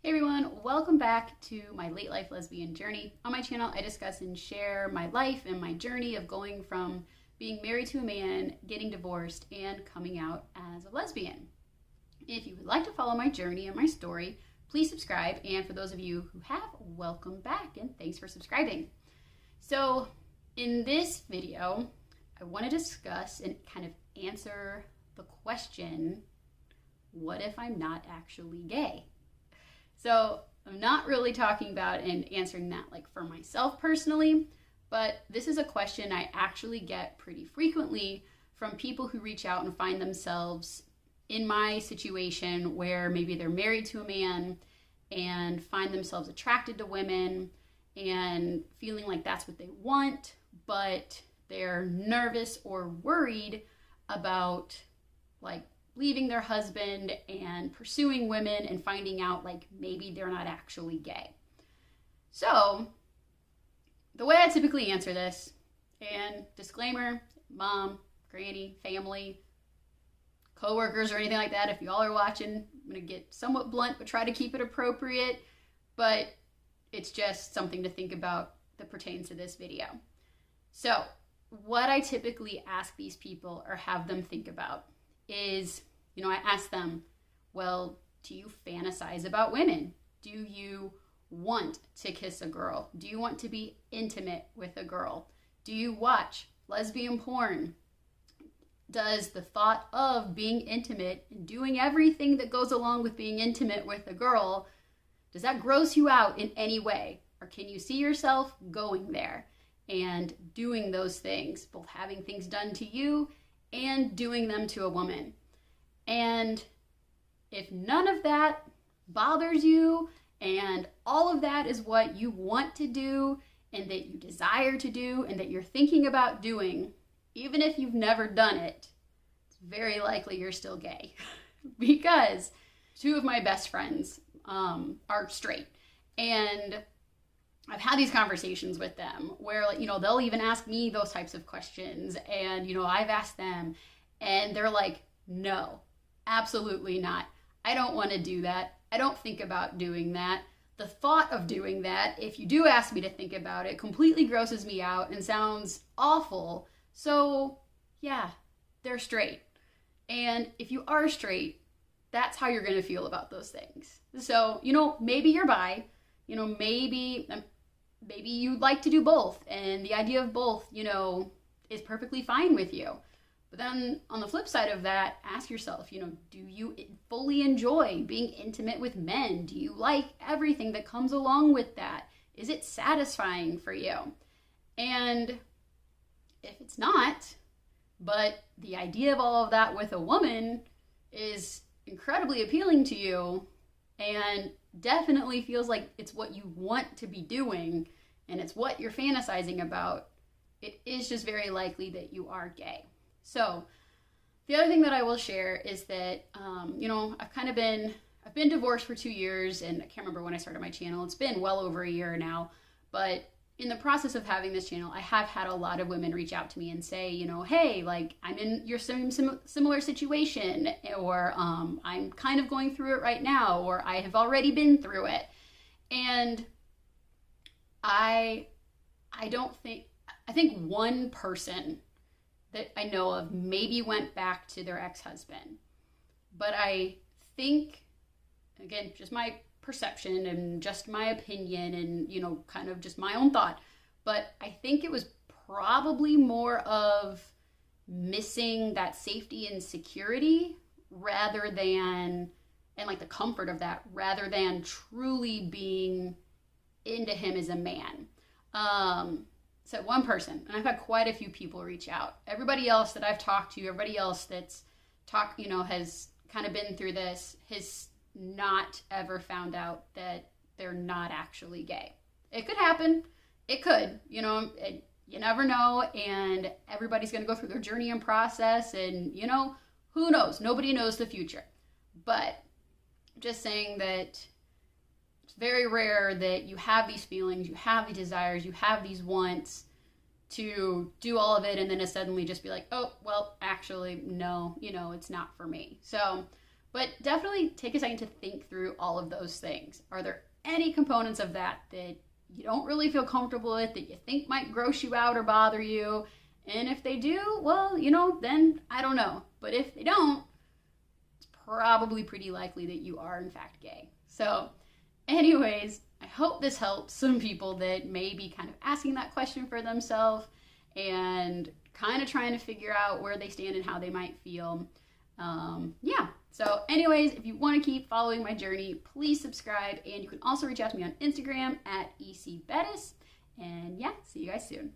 Hey everyone, welcome back to my late life lesbian journey. On my channel, I discuss and share my life and my journey of going from being married to a man, getting divorced, and coming out as a lesbian. If you would like to follow my journey and my story, please subscribe. And for those of you who have, welcome back and thanks for subscribing. So in this video, I want to discuss and kind of answer the question, what if I'm not actually gay? So I'm not really talking about and answering that like for myself personally, but this is a question I actually get pretty frequently from people who reach out and find themselves in my situation where maybe they're married to a man and find themselves attracted to women and feeling like that's what they want, but they're nervous or worried about like leaving their husband and pursuing women and finding out like maybe they're not actually gay. So the way I typically answer this, and disclaimer, mom, granny, family, coworkers, or anything like that, if y'all are watching, I'm gonna get somewhat blunt, but try to keep it appropriate, but it's just something to think about that pertains to this video. So what I typically ask these people or have them think about is, I ask them, well, do you fantasize about women? Do you want to kiss a girl? Do you want to be intimate with a girl? Do you watch lesbian porn? Does the thought of being intimate and doing everything that goes along with being intimate with a girl, does that gross you out in any way? Or can you see yourself going there and doing those things, both having things done to you and doing them to a woman? And if none of that bothers you and all of that is what you want to do and that you desire to do and that you're thinking about doing, even if you've never done it, it's very likely you're still gay. Because two of my best friends are straight, and I've had these conversations with them where, they'll even ask me those types of questions, and, I've asked them, and they're like, no, absolutely not. I don't want to do that. I don't think about doing that. The thought of doing that, if you do ask me to think about it, completely grosses me out and sounds awful. So, yeah, they're straight. And if you are straight, that's how you're going to feel about those things. So, maybe you're bi, maybe you'd like to do both, and the idea of both, is perfectly fine with you. But then on the flip side of that, ask yourself, do you fully enjoy being intimate with men? Do you like everything that comes along with that? Is it satisfying for you? And if it's not, but the idea of all of that with a woman is incredibly appealing to you and definitely feels like it's what you want to be doing and it's what you're fantasizing about, it is just very likely that you are gay. So the other thing that I will share is that, I've been divorced for 2 years, and I can't remember when I started my channel. It's been well over a year now, but in the process of having this channel, I have had a lot of women reach out to me and say, hey, like, I'm in your similar situation, or I'm kind of going through it right now, or I have already been through it. And I think one person that I know of maybe went back to their ex-husband. But I think, again, just my perception and just my opinion and, kind of just my own thought, but I think it was probably more of missing that safety and security rather than, and like the comfort of that, rather than truly being into him as a man. So one person, and I've had quite a few people reach out. Everybody else that I've talked to, everybody else that's has kind of been through this, has not ever found out that they're not actually gay. It could happen. It could, you never know. And everybody's going to go through their journey and process. And, who knows? Nobody knows the future. But just saying that it's very rare that you have these feelings, you have these desires, you have these wants to do all of it and then to suddenly just be like, oh, well, actually, no, it's not for me. So, But definitely take a second to think through all of those things. Are there any components of that you don't really feel comfortable with, that you think might gross you out or bother you? And if they do, well, then I don't know. But if they don't, it's probably pretty likely that you are in fact gay. So anyways, I hope this helps some people that may be kind of asking that question for themselves and kind of trying to figure out where they stand and how they might feel. Yeah. So anyways, if you want to keep following my journey, please subscribe. And you can also reach out to me on Instagram at @ECBettis. And yeah, see you guys soon.